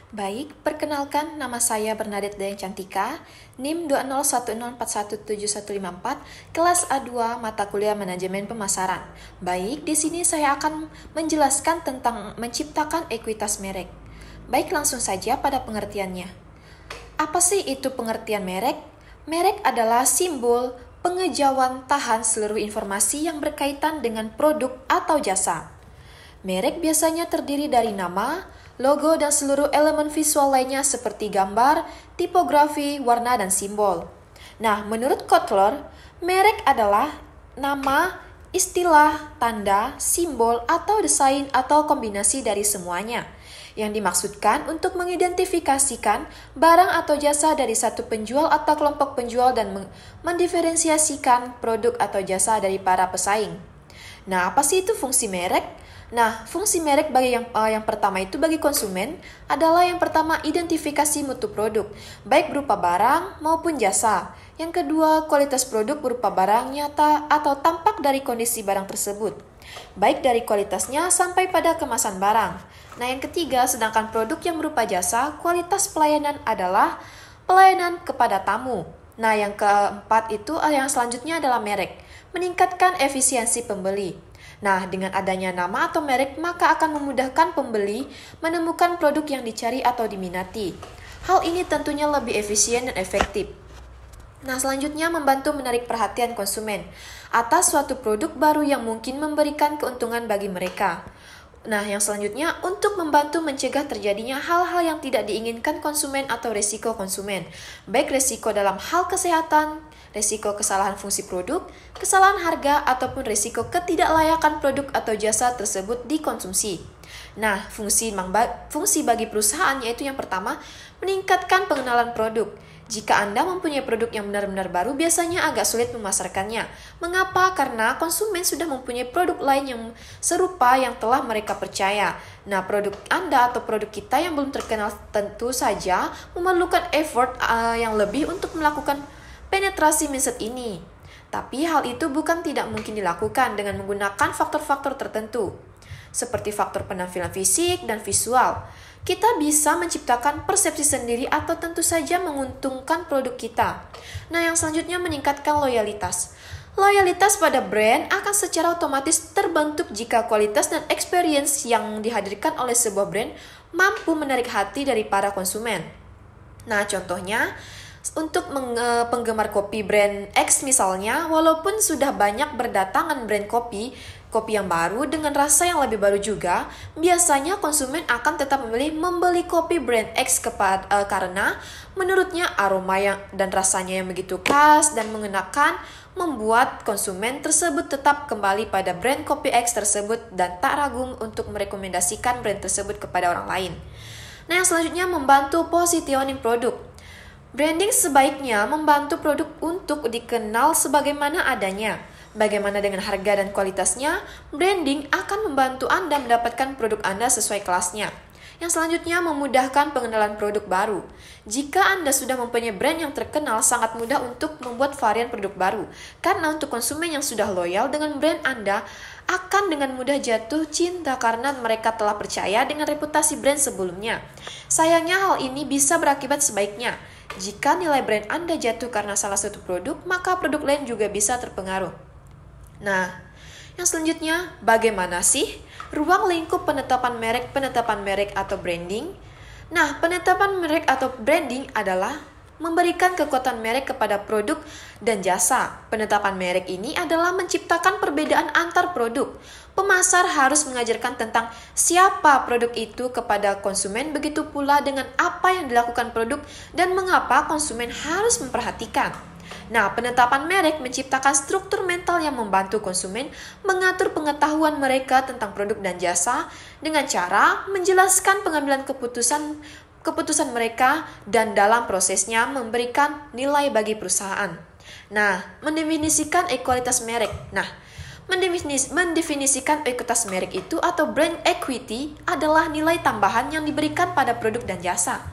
Baik, perkenalkan nama saya Bernadette Dayang Cantika, NIM 20104171154, kelas A2 mata kuliah Manajemen Pemasaran. Baik, di sini saya akan menjelaskan tentang menciptakan ekuitas merek. Baik, langsung saja pada pengertiannya. Apa sih itu pengertian merek? Merek adalah simbol pengejauhan tahan seluruh informasi yang berkaitan dengan produk atau jasa. Merek biasanya terdiri dari nama, logo, dan seluruh elemen visual lainnya seperti gambar, tipografi, warna, dan simbol. Nah, menurut Kotler, merek adalah nama, istilah, tanda, simbol, atau desain atau kombinasi dari semuanya yang dimaksudkan untuk mengidentifikasikan barang atau jasa dari satu penjual atau kelompok penjual dan mendiferensiasikan produk atau jasa dari para pesaing. Nah, apa sih itu fungsi merek? Nah, fungsi merek bagi yang pertama itu bagi konsumen adalah yang pertama identifikasi mutu produk, baik berupa barang maupun jasa. Yang kedua, kualitas produk berupa barang nyata atau tampak dari kondisi barang tersebut, baik dari kualitasnya sampai pada kemasan barang. Nah, yang ketiga, sedangkan produk yang berupa jasa, kualitas pelayanan adalah pelayanan kepada tamu. Nah, yang keempat itu yang selanjutnya adalah merek, meningkatkan efisiensi pembeli. Nah, dengan adanya nama atau merek, maka akan memudahkan pembeli menemukan produk yang dicari atau diminati. Hal ini tentunya lebih efisien dan efektif. Nah, selanjutnya membantu menarik perhatian konsumen atas suatu produk baru yang mungkin memberikan keuntungan bagi mereka. Nah, yang selanjutnya untuk membantu mencegah terjadinya hal-hal yang tidak diinginkan konsumen atau resiko konsumen, baik resiko dalam hal kesehatan, resiko kesalahan fungsi produk, kesalahan harga, ataupun resiko ketidaklayakan produk atau jasa tersebut dikonsumsi. Nah, fungsi bagi perusahaan yaitu yang pertama, meningkatkan pengenalan produk. Jika Anda mempunyai produk yang benar-benar baru, biasanya agak sulit memasarkannya. Mengapa? Karena konsumen sudah mempunyai produk lain yang serupa yang telah mereka percaya. Nah, produk Anda atau produk kita yang belum terkenal tentu saja memerlukan effort yang lebih untuk melakukan penetrasi mindset ini. Tapi hal itu bukan tidak mungkin dilakukan dengan menggunakan faktor-faktor tertentu, seperti faktor penampilan fisik dan visual. Kita bisa menciptakan persepsi sendiri atau tentu saja menguntungkan produk kita. Nah, yang selanjutnya meningkatkan loyalitas. Loyalitas pada brand akan secara otomatis terbentuk jika kualitas dan experience yang dihadirkan oleh sebuah brand mampu menarik hati dari para konsumen. Nah, contohnya, untuk penggemar kopi brand X misalnya, walaupun sudah banyak berdatangan brand kopi yang baru dengan rasa yang lebih baru juga, biasanya konsumen akan tetap membeli kopi brand X karena menurutnya aroma dan rasanya yang begitu khas dan mengenakan membuat konsumen tersebut tetap kembali pada brand kopi X tersebut dan tak ragu untuk merekomendasikan brand tersebut kepada orang lain. Nah, yang selanjutnya membantu positioning produk. Branding sebaiknya membantu produk untuk dikenal sebagaimana adanya. Bagaimana dengan harga dan kualitasnya? Branding akan membantu Anda mendapatkan produk Anda sesuai kelasnya. Yang selanjutnya memudahkan pengenalan produk baru. Jika Anda sudah mempunyai brand yang terkenal, sangat mudah untuk membuat varian produk baru. Karena untuk konsumen yang sudah loyal dengan brand Anda, akan dengan mudah jatuh cinta karena mereka telah percaya dengan reputasi brand sebelumnya. Sayangnya hal ini bisa berakibat sebaiknya. Jika nilai brand Anda jatuh karena salah satu produk, maka produk lain juga bisa terpengaruh. Nah, yang selanjutnya, bagaimana sih ruang lingkup penetapan merek atau branding? Nah, penetapan merek atau branding adalah memberikan kekuatan merek kepada produk dan jasa. Penetapan merek ini adalah menciptakan perbedaan antar produk. Pemasar harus mengajarkan tentang siapa produk itu kepada konsumen, begitu pula dengan apa yang dilakukan produk dan mengapa konsumen harus memperhatikan. Nah, penetapan merek menciptakan struktur mental yang membantu konsumen mengatur pengetahuan mereka tentang produk dan jasa dengan cara menjelaskan pengambilan keputusan mereka dan dalam prosesnya memberikan nilai bagi perusahaan. Nah, mendefinisikan ekualitas merek. Nah, mendefinisikan ekuitas merek itu atau brand equity adalah nilai tambahan yang diberikan pada produk dan jasa.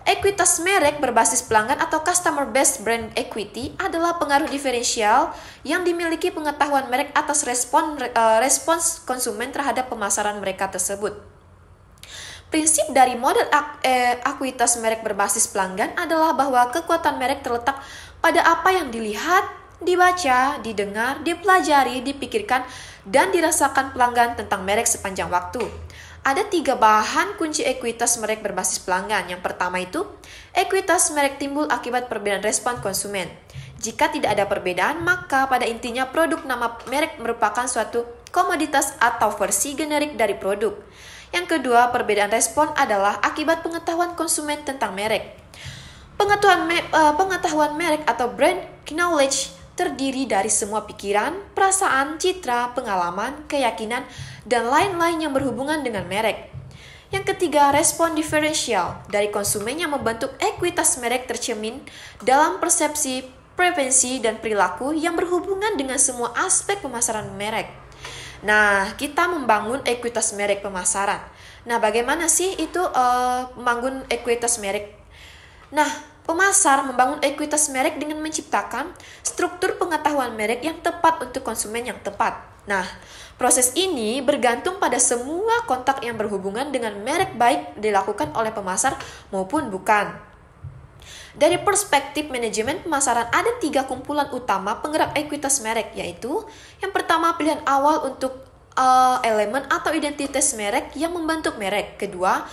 Ekuitas merek berbasis pelanggan atau customer-based brand equity adalah pengaruh diferensial yang dimiliki pengetahuan merek atas respons konsumen terhadap pemasaran mereka tersebut. Prinsip dari model ekuitas merek berbasis pelanggan adalah bahwa kekuatan merek terletak pada apa yang dilihat, dibaca, didengar, dipelajari, dipikirkan, dan dirasakan pelanggan tentang merek sepanjang waktu. Ada 3 bahan kunci ekuitas merek berbasis pelanggan. Yang pertama itu, ekuitas merek timbul akibat perbedaan respon konsumen. Jika tidak ada perbedaan, maka pada intinya produk nama merek merupakan suatu komoditas atau versi generik dari produk. Yang kedua, perbedaan respon adalah akibat pengetahuan konsumen tentang merek. Pengetahuan merek atau brand knowledge terdiri dari semua pikiran, perasaan, citra, pengalaman, keyakinan, dan lain-lain yang berhubungan dengan merek. Yang ketiga, respon diferensial dari konsumen yang membentuk ekuitas merek tercermin dalam persepsi, preferensi, dan perilaku yang berhubungan dengan semua aspek pemasaran merek. Nah, kita membangun ekuitas merek pemasaran. Nah, bagaimana sih itu membangun ekuitas merek? Nah, pemasar membangun ekuitas merek dengan menciptakan struktur pengetahuan merek yang tepat untuk konsumen yang tepat. Nah, proses ini bergantung pada semua kontak yang berhubungan dengan merek baik dilakukan oleh pemasar maupun bukan. Dari perspektif manajemen pemasaran ada 3 kumpulan utama penggerak ekuitas merek, yaitu yang pertama pilihan awal untuk elemen atau identitas merek yang membentuk merek. Kedua,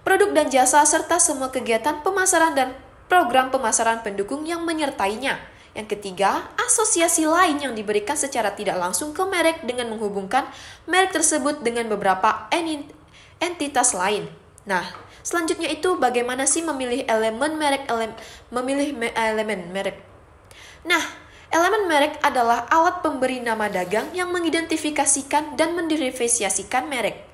produk dan jasa serta semua kegiatan pemasaran dan program pemasaran pendukung yang menyertainya. Yang ketiga, asosiasi lain yang diberikan secara tidak langsung ke merek dengan menghubungkan merek tersebut dengan beberapa entitas lain. Nah, selanjutnya itu bagaimana sih memilih elemen merek. Nah, elemen merek adalah alat pemberi nama dagang yang mengidentifikasikan dan mendiferensiasikan merek.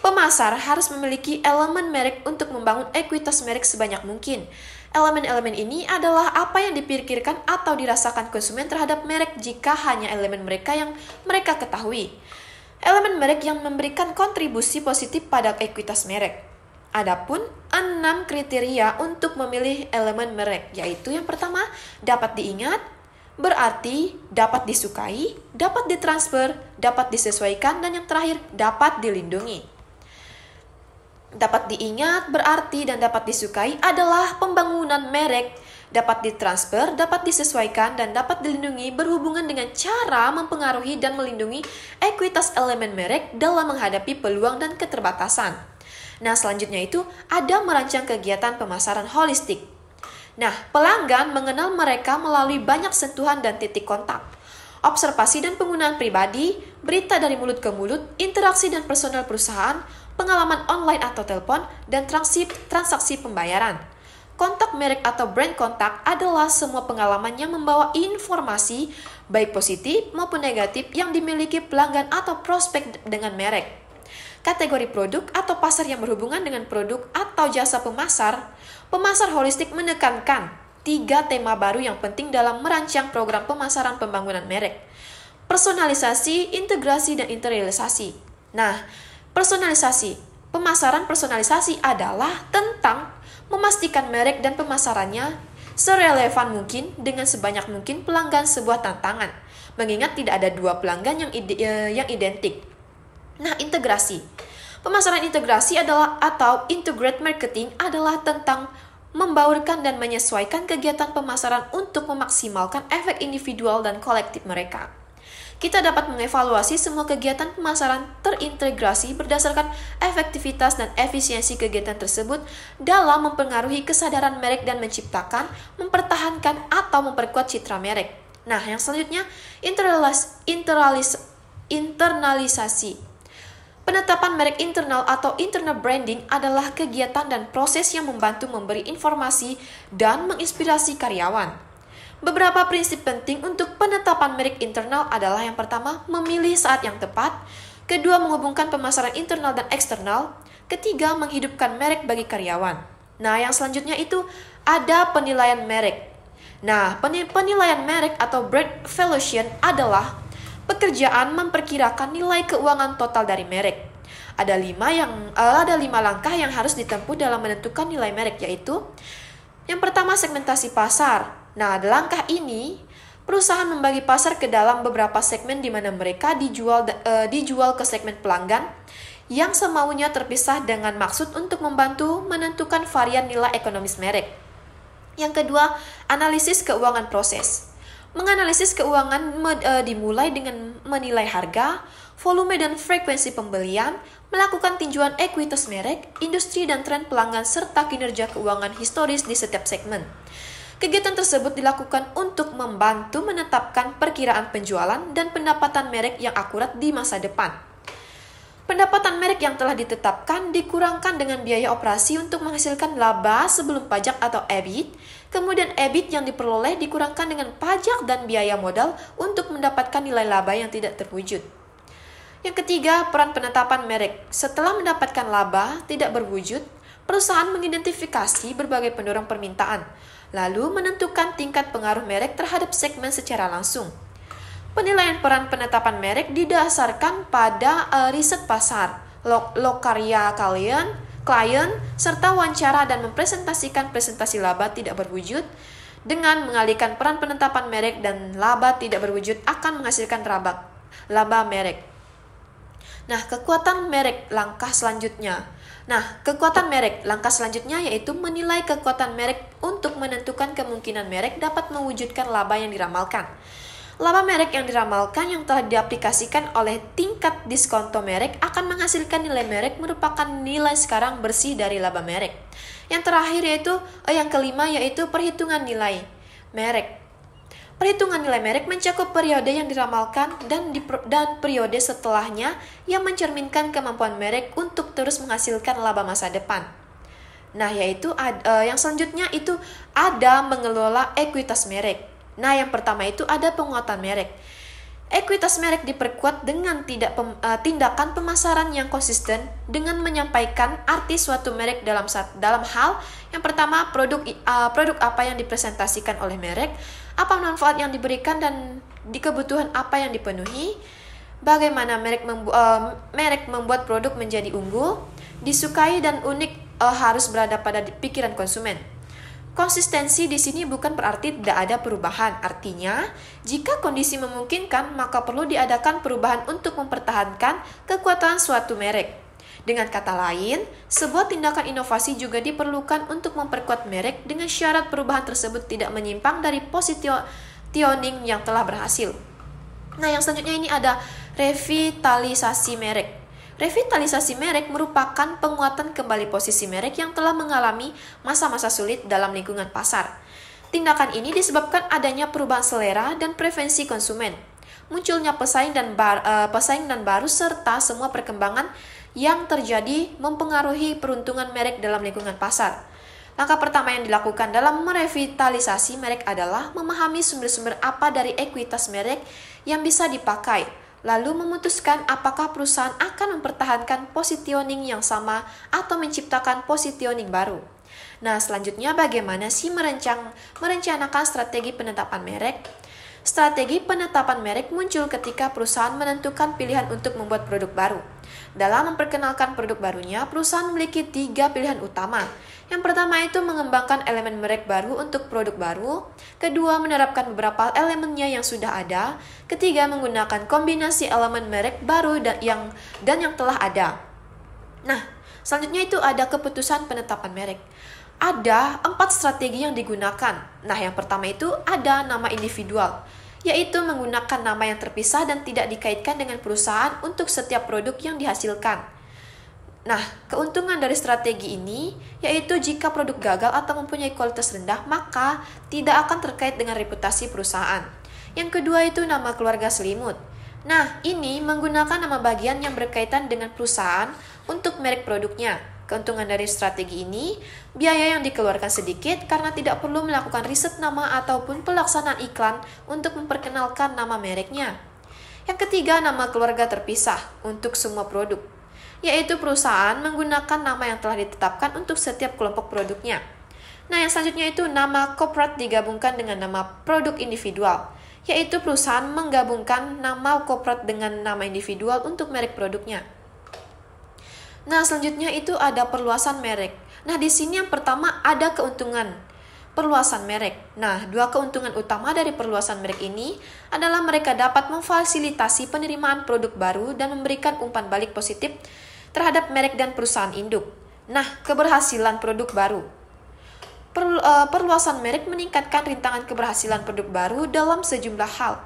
Pemasar harus memiliki elemen merek untuk membangun ekuitas merek sebanyak mungkin. Elemen-elemen ini adalah apa yang dipikirkan atau dirasakan konsumen terhadap merek jika hanya elemen mereka yang mereka ketahui. Elemen merek yang memberikan kontribusi positif pada ekuitas merek. Adapun 6 kriteria untuk memilih elemen merek, yaitu yang pertama, dapat diingat, berarti dapat disukai, dapat ditransfer, dapat disesuaikan, dan yang terakhir, dapat dilindungi. Dapat diingat, berarti, dan dapat disukai adalah pembangunan merek, dapat ditransfer, dapat disesuaikan, dan dapat dilindungi berhubungan dengan cara mempengaruhi dan melindungi ekuitas elemen merek dalam menghadapi peluang dan keterbatasan. Nah, selanjutnya itu ada merancang kegiatan pemasaran holistik. Nah, pelanggan mengenal mereka melalui banyak sentuhan dan titik kontak. Observasi dan penggunaan pribadi, berita dari mulut ke mulut, interaksi dan personal perusahaan, pengalaman online atau telepon, dan transaksi pembayaran. Kontak merek atau brand kontak adalah semua pengalaman yang membawa informasi, baik positif maupun negatif yang dimiliki pelanggan atau prospek dengan merek. Kategori produk atau pasar yang berhubungan dengan produk atau jasa pemasar holistik menekankan 3 tema baru yang penting dalam merancang program pemasaran pembangunan merek. Personalisasi, integrasi, dan internalisasi. Nah, pemasaran personalisasi adalah tentang memastikan merek dan pemasarannya serelevan mungkin dengan sebanyak mungkin pelanggan sebuah tantangan, mengingat tidak ada 2 pelanggan yang identik. Nah, integrasi. Pemasaran integrasi adalah atau integrate marketing adalah tentang membaurkan dan menyesuaikan kegiatan pemasaran untuk memaksimalkan efek individual dan kolektif mereka. Kita dapat mengevaluasi semua kegiatan pemasaran terintegrasi berdasarkan efektivitas dan efisiensi kegiatan tersebut dalam mempengaruhi kesadaran merek dan menciptakan, mempertahankan, atau memperkuat citra merek. Nah, yang selanjutnya, internalisasi. Penetapan merek internal atau internal branding adalah kegiatan dan proses yang membantu memberi informasi dan menginspirasi karyawan. Beberapa prinsip penting untuk penetapan merek internal adalah yang pertama, memilih saat yang tepat, kedua, menghubungkan pemasaran internal dan eksternal, ketiga, menghidupkan merek bagi karyawan. Nah, yang selanjutnya itu ada penilaian merek. Nah, penilaian merek atau brand valuation adalah pekerjaan memperkirakan nilai keuangan total dari merek. Ada 5 langkah yang harus ditempuh dalam menentukan nilai merek, yaitu yang pertama, segmentasi pasar. Nah, langkah ini perusahaan membagi pasar ke dalam beberapa segmen di mana mereka dijual ke segmen pelanggan yang semaunya terpisah dengan maksud untuk membantu menentukan varian nilai ekonomis merek. Yang kedua, analisis keuangan proses. Menganalisis keuangan dimulai dengan menilai harga, volume dan frekuensi pembelian, melakukan tinjauan ekuitas merek, industri dan tren pelanggan, serta kinerja keuangan historis di setiap segmen. Kegiatan tersebut dilakukan untuk membantu menetapkan perkiraan penjualan dan pendapatan merek yang akurat di masa depan. Pendapatan merek yang telah ditetapkan dikurangkan dengan biaya operasi untuk menghasilkan laba sebelum pajak atau EBIT. Kemudian EBIT yang diperoleh dikurangkan dengan pajak dan biaya modal untuk mendapatkan nilai laba yang tidak terwujud. Yang ketiga, peran penetapan merek. Setelah mendapatkan laba tidak berwujud, perusahaan mengidentifikasi berbagai pendorong permintaan, lalu menentukan tingkat pengaruh merek terhadap segmen secara langsung. Penilaian peran penetapan merek didasarkan pada riset pasar, lokarya klien, serta wawancara dan mempresentasikan presentasi laba tidak berwujud. Dengan mengalihkan peran penetapan merek dan laba tidak berwujud akan menghasilkan laba merek. Nah, kekuatan merek langkah selanjutnya yaitu menilai kekuatan merek untuk menentukan kemungkinan merek dapat mewujudkan laba yang diramalkan. Laba merek yang diramalkan yang telah diaplikasikan oleh tingkat diskonto merek akan menghasilkan nilai merek merupakan nilai sekarang bersih dari laba merek. Yang terakhir yang kelima yaitu perhitungan nilai merek. Perhitungan nilai merek mencakup periode yang diramalkan dan periode setelahnya yang mencerminkan kemampuan merek untuk terus menghasilkan laba masa depan. Nah, yang selanjutnya itu ada mengelola ekuitas merek. Nah, yang pertama itu ada penguatan merek. Ekuitas merek diperkuat dengan tindakan pemasaran yang konsisten dengan menyampaikan arti suatu merek dalam hal yang pertama produk apa yang dipresentasikan oleh merek, apa manfaat yang diberikan dan di kebutuhan apa yang dipenuhi, bagaimana merek membuat produk menjadi unggul, disukai dan unik harus berada pada pikiran konsumen. Konsistensi di sini bukan berarti tidak ada perubahan. Artinya, jika kondisi memungkinkan, maka perlu diadakan perubahan untuk mempertahankan kekuatan suatu merek. Dengan kata lain, sebuah tindakan inovasi juga diperlukan untuk memperkuat merek dengan syarat perubahan tersebut tidak menyimpang dari positioning yang telah berhasil. Nah, yang selanjutnya ini ada revitalisasi merek. Revitalisasi merek merupakan penguatan kembali posisi merek yang telah mengalami masa-masa sulit dalam lingkungan pasar. Tindakan ini disebabkan adanya perubahan selera dan preferensi konsumen, munculnya pesaing dan baru serta semua perkembangan yang terjadi mempengaruhi peruntungan merek dalam lingkungan pasar. Langkah pertama yang dilakukan dalam merevitalisasi merek adalah memahami sumber-sumber apa dari ekuitas merek yang bisa dipakai, lalu memutuskan apakah perusahaan akan mempertahankan positioning yang sama atau menciptakan positioning baru. Nah, selanjutnya bagaimana sih merencanakan strategi penetapan merek? Strategi penetapan merek muncul ketika perusahaan menentukan pilihan untuk membuat produk baru. Dalam memperkenalkan produk barunya, perusahaan memiliki 3 pilihan utama. Yang pertama itu mengembangkan elemen merek baru untuk produk baru. Kedua, menerapkan beberapa elemennya yang sudah ada. Ketiga, menggunakan kombinasi elemen merek baru dan yang telah ada. Nah, selanjutnya itu ada keputusan penetapan merek. Ada 4 strategi yang digunakan. Nah, yang pertama itu ada nama individual, yaitu menggunakan nama yang terpisah dan tidak dikaitkan dengan perusahaan untuk setiap produk yang dihasilkan. Nah, keuntungan dari strategi ini yaitu jika produk gagal atau mempunyai kualitas rendah, maka tidak akan terkait dengan reputasi perusahaan. Yang kedua itu nama keluarga selimut. Nah, ini menggunakan nama bagian yang berkaitan dengan perusahaan untuk merek produknya. Keuntungan dari strategi ini, biaya yang dikeluarkan sedikit karena tidak perlu melakukan riset nama ataupun pelaksanaan iklan untuk memperkenalkan nama mereknya. Yang ketiga, nama keluarga terpisah untuk semua produk, yaitu perusahaan menggunakan nama yang telah ditetapkan untuk setiap kelompok produknya. Nah, yang selanjutnya itu nama corporate digabungkan dengan nama produk individual, yaitu perusahaan menggabungkan nama corporate dengan nama individual untuk merek produknya. Nah, selanjutnya itu ada perluasan merek. Nah, di sini yang pertama ada keuntungan perluasan merek. Nah, 2 keuntungan utama dari perluasan merek ini adalah mereka dapat memfasilitasi penerimaan produk baru dan memberikan umpan balik positif terhadap merek dan perusahaan induk. Nah, keberhasilan produk baru. Perluasan merek meningkatkan rintangan keberhasilan produk baru dalam sejumlah hal.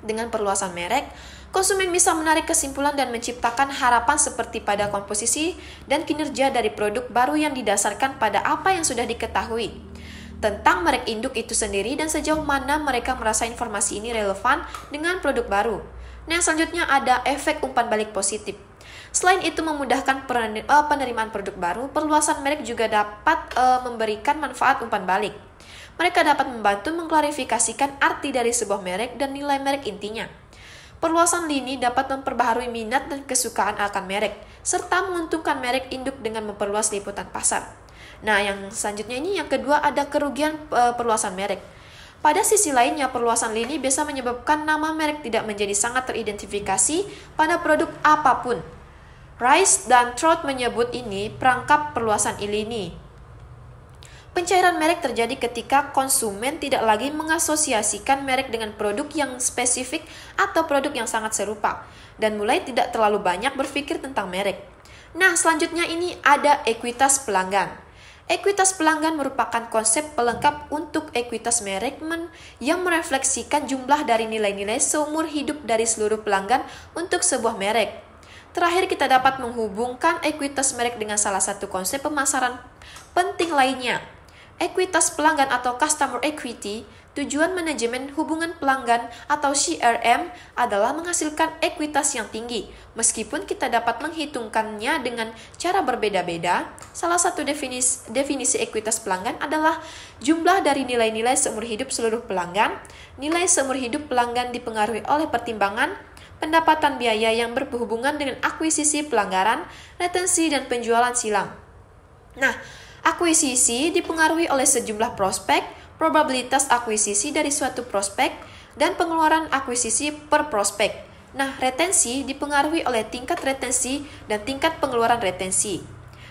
Dengan perluasan merek, konsumen bisa menarik kesimpulan dan menciptakan harapan seperti pada komposisi dan kinerja dari produk baru yang didasarkan pada apa yang sudah diketahui tentang merek induk itu sendiri dan sejauh mana mereka merasa informasi ini relevan dengan produk baru. Nah, selanjutnya ada efek umpan balik positif. Selain itu memudahkan penerimaan produk baru, perluasan merek juga dapat memberikan manfaat umpan balik. Mereka dapat membantu mengklarifikasikan arti dari sebuah merek dan nilai merek intinya. Perluasan lini dapat memperbaharui minat dan kesukaan akan merek, serta menguntungkan merek induk dengan memperluas liputan pasar. Nah, yang selanjutnya ini yang kedua ada kerugian perluasan merek. Pada sisi lainnya, perluasan lini bisa menyebabkan nama merek tidak menjadi sangat teridentifikasi pada produk apapun. Rice dan Trout menyebut ini perangkap perluasan lini. Pencairan merek terjadi ketika konsumen tidak lagi mengasosiasikan merek dengan produk yang spesifik atau produk yang sangat serupa, dan mulai tidak terlalu banyak berpikir tentang merek. Nah, selanjutnya ini ada ekuitas pelanggan. Ekuitas pelanggan merupakan konsep pelengkap untuk ekuitas merek yang merefleksikan jumlah dari nilai-nilai seumur hidup dari seluruh pelanggan untuk sebuah merek. Terakhir, kita dapat menghubungkan ekuitas merek dengan salah satu konsep pemasaran penting lainnya. Ekuitas pelanggan atau Customer Equity, tujuan manajemen hubungan pelanggan atau CRM adalah menghasilkan ekuitas yang tinggi. Meskipun kita dapat menghitungkannya dengan cara berbeda-beda, salah satu definisi ekuitas pelanggan adalah jumlah dari nilai-nilai seumur hidup seluruh pelanggan. Nilai seumur hidup pelanggan dipengaruhi oleh pertimbangan pendapatan biaya yang berhubungan dengan akuisisi pelanggaran, retensi, dan penjualan silang. Nah, akuisisi dipengaruhi oleh sejumlah prospek, probabilitas akuisisi dari suatu prospek, dan pengeluaran akuisisi per prospek. Nah, retensi dipengaruhi oleh tingkat retensi dan tingkat pengeluaran retensi.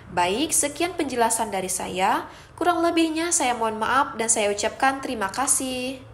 Baik, sekian penjelasan dari saya. Kurang lebihnya saya mohon maaf dan saya ucapkan terima kasih.